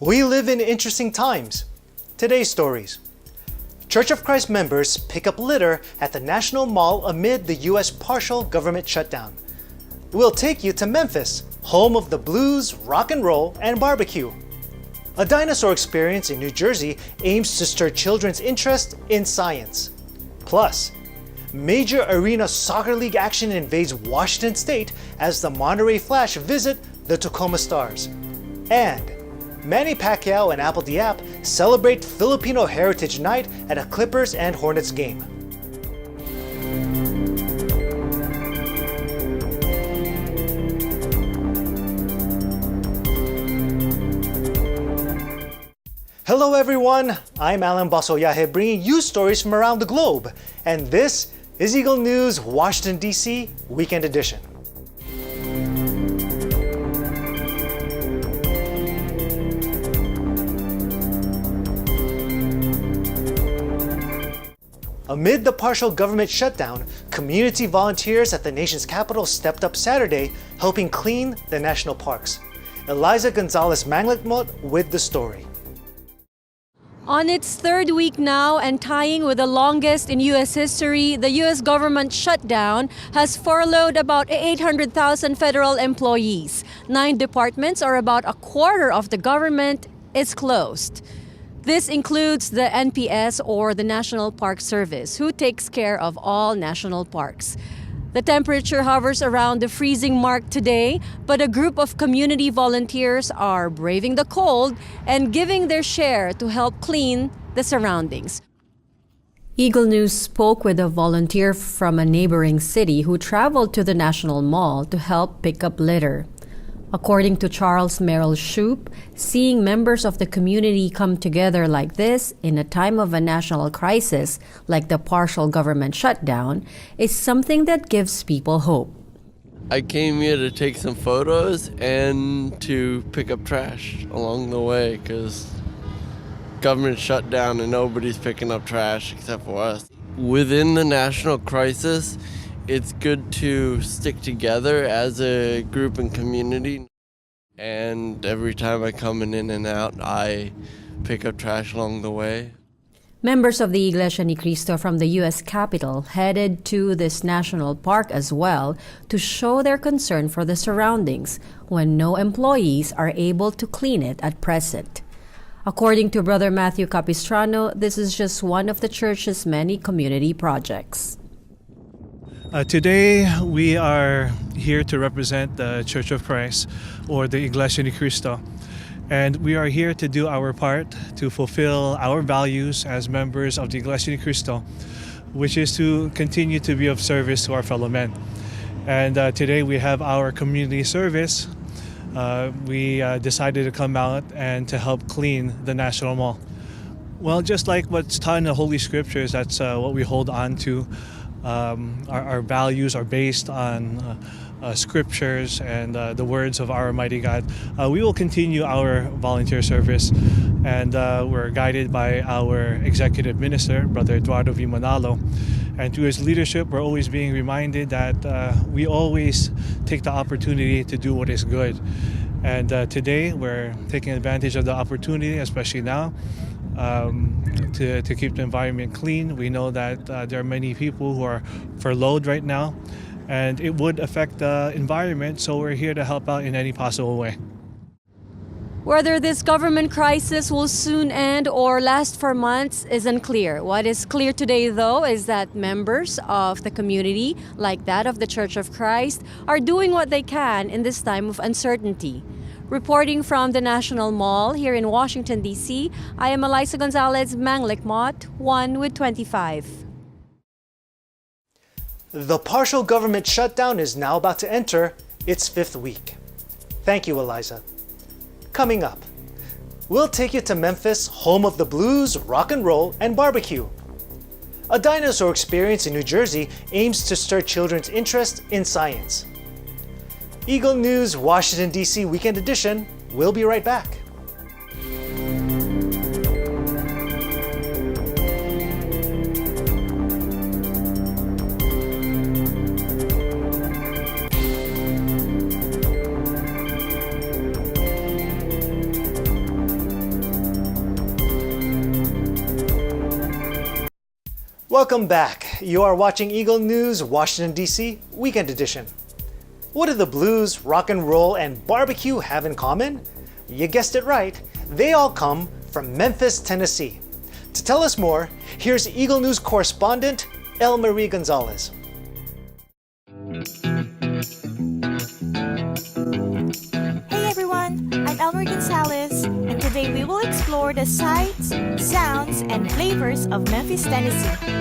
We live in interesting times. Today's stories. Church of Christ members pick up litter at the National Mall amid the U.S. partial government shutdown. We'll take you to Memphis, home of the blues, rock and roll, and barbecue. A dinosaur experience in New Jersey aims to stir children's interest in science. Plus, Major Arena Soccer League action invades Washington State as the Monterey Flash visit the Tacoma Stars. And Manny Pacquiao and Apple Diap celebrate Filipino Heritage Night at a Clippers and Hornets game. Hello everyone, I'm Alan Basoyahe bringing you stories from around the globe, and this is Eagle News Washington DC Weekend Edition. Amid the partial government shutdown, community volunteers at the nation's capital stepped up Saturday, helping clean the national parks. Eliza Gonzalez-Manglicmot with the story. On its third week now and tying with the longest in U.S. history, the U.S. government shutdown has furloughed about 800,000 federal employees. 9 departments, or about a quarter of the government, is closed. This includes the NPS, or the National Park Service, who takes care of all national parks. The temperature hovers around the freezing mark today, but a group of community volunteers are braving the cold and giving their share to help clean the surroundings. Eagle News spoke with a volunteer from a neighboring city who traveled to the National Mall to help pick up litter. According to Charles Merrill Shoup, seeing members of the community come together like this in a time of a national crisis like the partial government shutdown is something that gives people hope. I came here to take some photos and to pick up trash along the way because government shut down and nobody's picking up trash except for us. Within the national crisis, it's good to stick together as a group and community. And every time I come in and out, I pick up trash along the way. Members of the Iglesia ni Cristo from the U.S. Capitol headed to this national park as well to show their concern for the surroundings when no employees are able to clean it at present. According to Brother Matthew Capistrano, this is just one of the church's many community projects. Today, we are here to represent the Church of Christ, or the Iglesia ni Cristo. And we are here to do our part to fulfill our values as members of the Iglesia ni Cristo, which is to continue to be of service to our fellow men. And today we have our community service. We decided to come out and to help clean the National Mall. Well, just like what's taught in the Holy Scriptures, that's what we hold on to. Our values are based on scriptures and the words of our Almighty God. We will continue our volunteer service, and we're guided by our executive minister, Brother Eduardo V. Manalo. And through his leadership, we're always being reminded that we always take the opportunity to do what is good. And today, we're taking advantage of the opportunity, especially now, to keep the environment clean. We know that there are many people who are furloughed right now, and it would affect the environment, so we're here to help out in any possible way. Whether this government crisis will soon end or last for months is unclear. What is clear today, though, is that members of the community, like that of the Church of Christ, are doing what they can in this time of uncertainty. Reporting from the National Mall here in Washington, D.C., I am Eliza Gonzalez-Manglicmot, 1 with 25. The partial government shutdown is now about to enter its 5th week. Thank you, Eliza. Coming up, we'll take you to Memphis, home of the blues, rock and roll, and barbecue. A dinosaur experience in New Jersey aims to stir children's interest in science. Eagle News Washington, D.C. Weekend Edition. We'll be right back. Welcome back. You are watching Eagle News, Washington, D.C. Weekend Edition. What do the blues, rock and roll, and barbecue have in common? You guessed it right. They all come from Memphis, Tennessee. To tell us more, here's Eagle News correspondent El Marie Gonzalez. Hey everyone, I'm Elmer Gonzalez, and today we will explore the sights, sounds, and flavors of Memphis, Tennessee.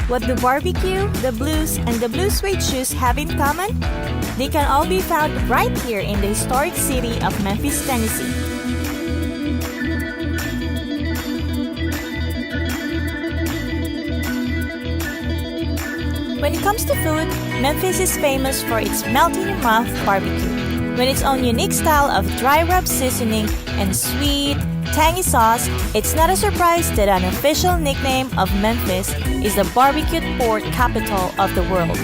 What the barbecue, the blues, and the blue suede shoes have in common? They can all be found right here in the historic city of Memphis, Tennessee. When it comes to food, Memphis is famous for its melt-in-your-mouth barbecue. With its own unique style of dry rub seasoning and sweet, tangy sauce, it's not a surprise that an official nickname of Memphis is the barbecued pork capital of the world.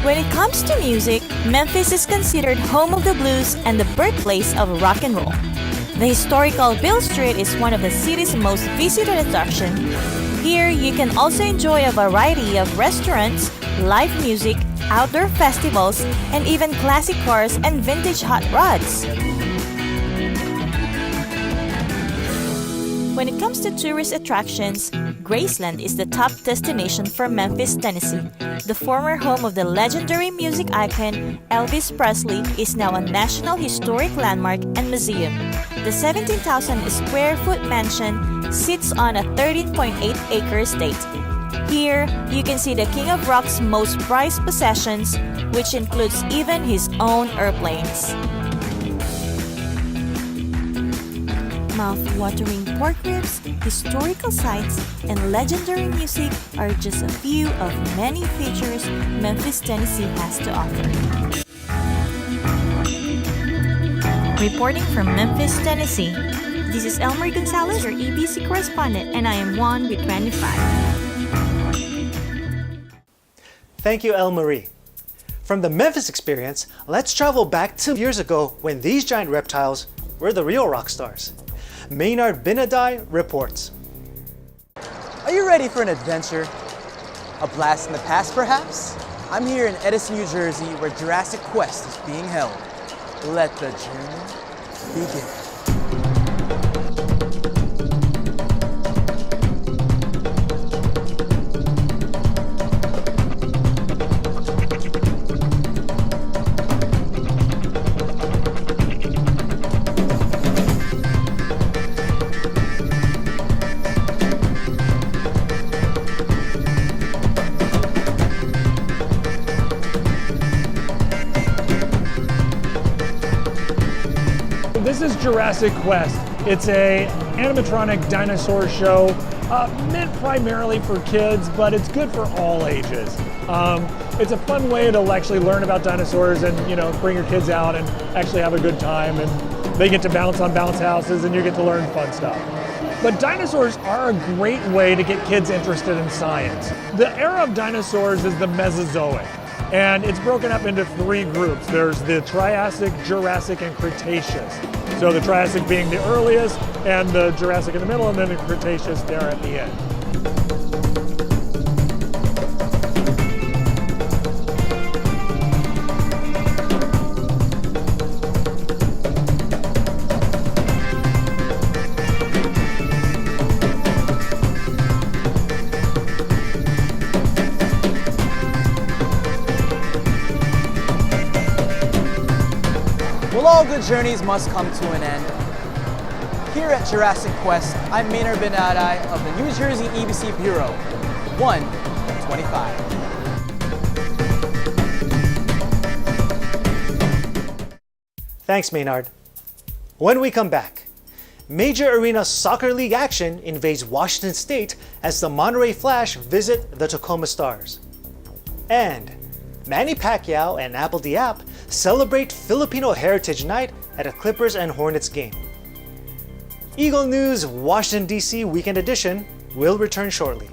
When it comes to music, Memphis is considered home of the blues and the birthplace of rock and roll. The historical Beale Street is one of the city's most visited attractions. Here, you can also enjoy a variety of restaurants, live music, outdoor festivals, and even classic cars and vintage hot rods. When it comes to tourist attractions, Graceland is the top destination for Memphis, Tennessee. The former home of the legendary music icon Elvis Presley is now a National Historic Landmark and Museum. The 17,000 square foot mansion sits on a 13.8-acre estate. Here, you can see the King of Rock's most prized possessions, which includes even his own airplanes. Mouth-watering pork ribs, historical sites, and legendary music are just a few of many features Memphis, Tennessee has to offer. Reporting from Memphis, Tennessee, this is Elmer Gonzalez, your EBC correspondent, and I am one with 25. Thank you, El Marie. From the Memphis experience, let's travel back 2 years ago when these giant reptiles were the real rock stars. Maynard Binadai reports. Are you ready for an adventure? A blast in the past, perhaps? I'm here in Edison, New Jersey, where Jurassic Quest is being held. Let the journey begin. This is Jurassic Quest. It's a animatronic dinosaur show meant primarily for kids, but it's good for all ages. It's a fun way to actually learn about dinosaurs and, bring your kids out and actually have a good time, and they get to bounce on bounce houses and you get to learn fun stuff. But dinosaurs are a great way to get kids interested in science. The era of dinosaurs is the Mesozoic. And it's broken up into 3 groups. There's the Triassic, Jurassic, and Cretaceous. So the Triassic being the earliest, and the Jurassic in the middle, and then the Cretaceous there at the end. Well, all good journeys must come to an end. Here at Jurassic Quest, I'm Maynard Binadai of the New Jersey EBC Bureau, 125. Thanks, Maynard. When we come back, Major Arena Soccer League action invades Washington State as the Monterey Flash visit the Tacoma Stars. And Manny Pacquiao and Apple Diap celebrate Filipino Heritage Night at a Clippers and Hornets game. Eagle News Washington, D.C. Weekend Edition will return shortly.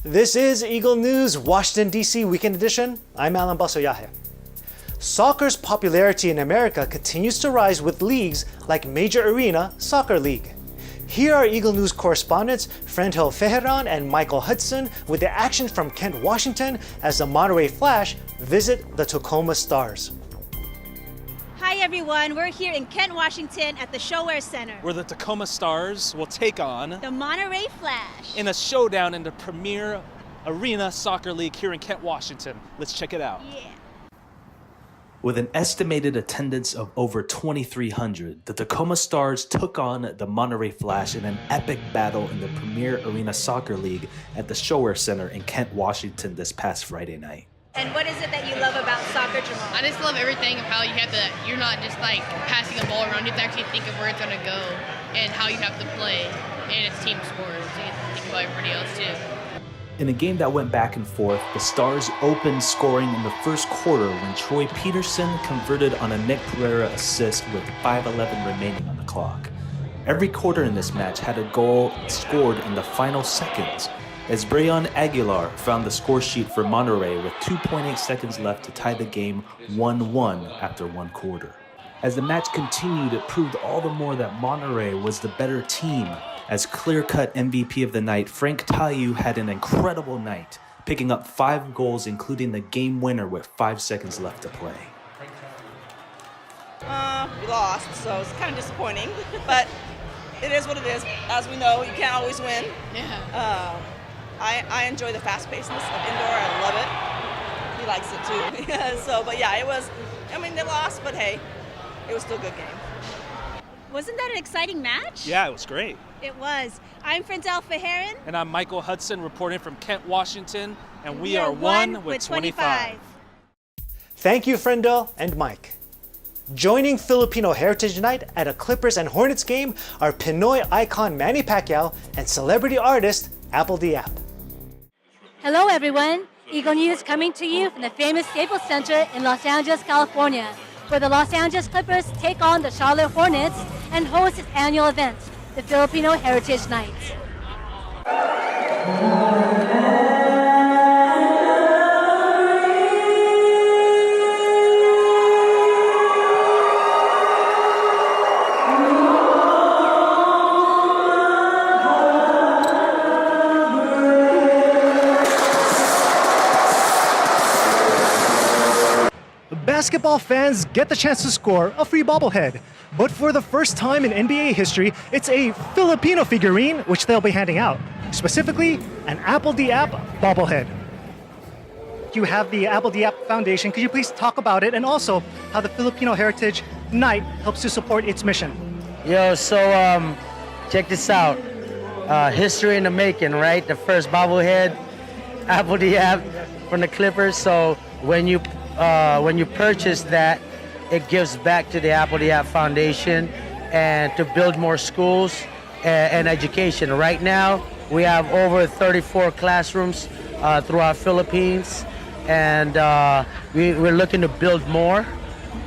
This is Eagle News Washington, D.C. Weekend Edition. I'm Alan Basoyahe. Soccer's popularity in America continues to rise with leagues like Major Arena Soccer League. Here are Eagle News correspondents Frendel Fejeran and Michael Hudson with the action from Kent, Washington as the Monterey Flash visit the Tacoma Stars. Hi everyone, we're here in Kent, Washington at the ShoWare Center. Where the Tacoma Stars will take on The Monterey Flash. in a showdown in the premier Arena Soccer League here in Kent, Washington. Let's check it out. Yeah. With an estimated attendance of over 2,300, the Tacoma Stars took on the Monterey Flash in an epic battle in the Premier Arena Soccer League at the ShoWare Center in Kent, Washington this past Friday night. And what is it that you love about soccer, Jamal? I just love everything of how you're not just like passing the ball around, you have to actually think of where it's going to go and how you have to play. And it's team sports, so you have to think about everybody else too. In a game that went back and forth, the Stars opened scoring in the first quarter when Troy Peterson converted on a Nick Pereira assist with 5:11 remaining on the clock. Every quarter in this match had a goal scored in the final seconds, as Brayon Aguilar found the score sheet for Monterey with 2.8 seconds left to tie the game 1-1 after one quarter. As the match continued, it proved all the more that Monterey was the better team, as clear-cut MVP of the night, Frank Tayu had an incredible night, picking up 5 goals, including the game winner with 5 seconds left to play. We lost, so it's kind of disappointing, but it is what it is. As we know, you can't always win. Yeah. I enjoy the fast-pacedness of indoor. I love it. He likes it too. But yeah, they lost, but hey, it was still a good game. Wasn't that an exciting match? Yeah, it was great. It was. I'm Frendel Fejeran. And I'm Michael Hudson reporting from Kent, Washington, and we are one with 25. Thank you, Frendel and Mike. Joining Filipino Heritage Night at a Clippers and Hornets game are Pinoy icon Manny Pacquiao and celebrity artist Apple Diap. Hello everyone, Eagle News coming to you from the famous Staples Center in Los Angeles, California, where the Los Angeles Clippers take on the Charlotte Hornets and host its annual event, the Filipino Heritage Night. Basketball fans get the chance to score a free bobblehead. But for the first time in NBA history, it's a Filipino figurine which they'll be handing out. Specifically, an Apple Diap bobblehead. You have the Apple Diap Foundation. Could you please talk about it and also how the Filipino Heritage Night helps to support its mission? Check this out. History in the making, right? The first bobblehead, Apple Diap from the Clippers. So when you purchase that, it gives back to the Apple Diap Foundation and to build more schools and education. Right now, we have over 34 classrooms throughout Philippines, and we're looking to build more.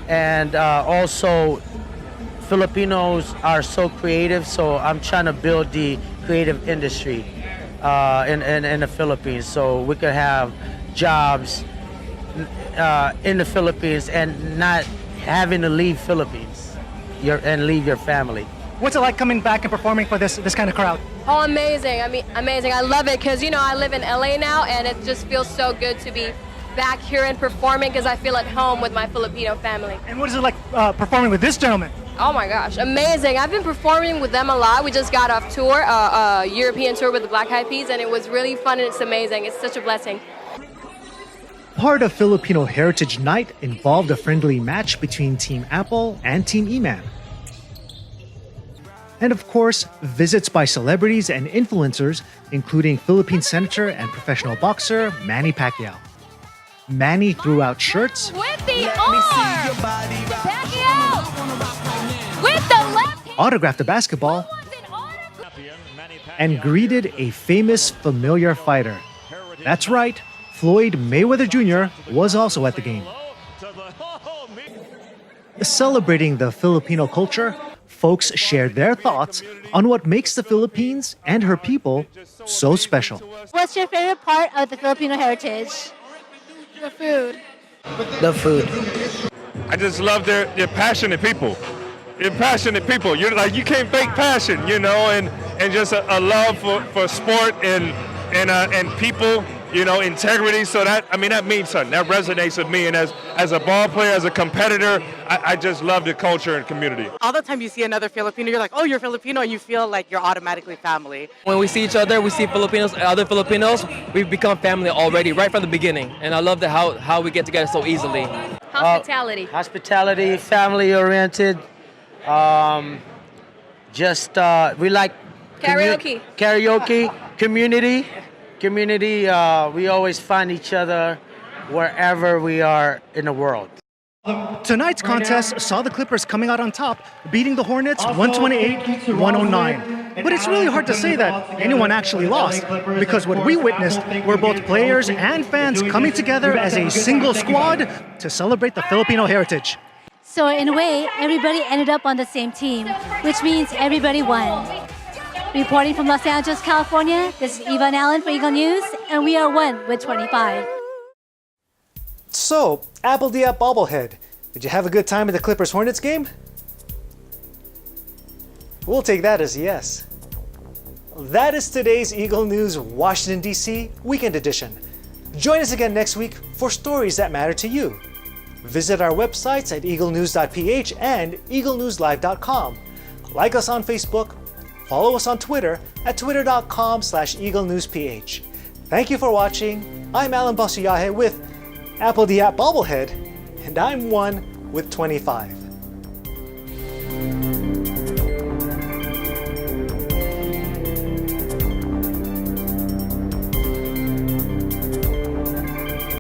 And also, Filipinos are so creative, so I'm trying to build the creative industry in the Philippines, so we could have jobs in the Philippines and not having to leave Philippines and leave your family. What's it like coming back and performing for this kind of crowd? Oh, amazing. Amazing. I love it because, I live in LA now, and it just feels so good to be back here and performing because I feel at home with my Filipino family. And what is it like performing with this gentleman? Oh my gosh, amazing. I've been performing with them a lot. We just got off tour, a European tour with the Black Eyed Peas, and it was really fun and it's amazing. It's such a blessing. Part of Filipino Heritage Night involved a friendly match between Team Apple and Team E-Man. And of course, visits by celebrities and influencers, including Philippine Senator and professional boxer Manny Pacquiao. Manny threw out shirts With the arm. Pacquiao. With the left hand. autographed a basketball, and greeted a famous familiar fighter. That's right, Floyd Mayweather Jr. was also at the game. Celebrating the Filipino culture, folks shared their thoughts on what makes the Philippines and her people so special. What's your favorite part of the Filipino heritage? The food. The food. I just love their passionate people. They're passionate people. You're like, you can't fake passion, you know, and just a love for sport and people, you know, integrity. So that means something. That resonates with me. And as a ball player, as a competitor, I just love the culture and community. All the time you see another Filipino, you're like, oh, you're Filipino, and you feel like you're automatically family. When we see each other, we see Filipinos, other Filipinos, we've become family already, right from the beginning. And I love how we get together so easily. Hospitality. Hospitality, family-oriented. We like Karaoke. Karaoke, community. We always find each other wherever we are in the world. Tonight's contest saw the Clippers coming out on top, beating the Hornets 128-109. But it's really hard to say that anyone actually lost, because what we witnessed were both players and fans coming together as a single squad to celebrate the Filipino heritage. So in a way, everybody ended up on the same team, which means everybody won. Reporting from Los Angeles, California, this is Yvonne Allen for Eagle News, and we are 1 with 25. So, Apple Diap bobblehead, did you have a good time at the Clippers-Hornets game? We'll take that as a yes. That is today's Eagle News Washington, D.C. Weekend Edition. Join us again next week for stories that matter to you. Visit our websites at Eaglenews.PH and EagleNewsLive.com. Like us on Facebook. Follow us on Twitter at twitter.com/EagleNewsPH. Thank you for watching. I'm Alan Basuyahe with Apple Diap bobblehead, and I'm 1 with 25.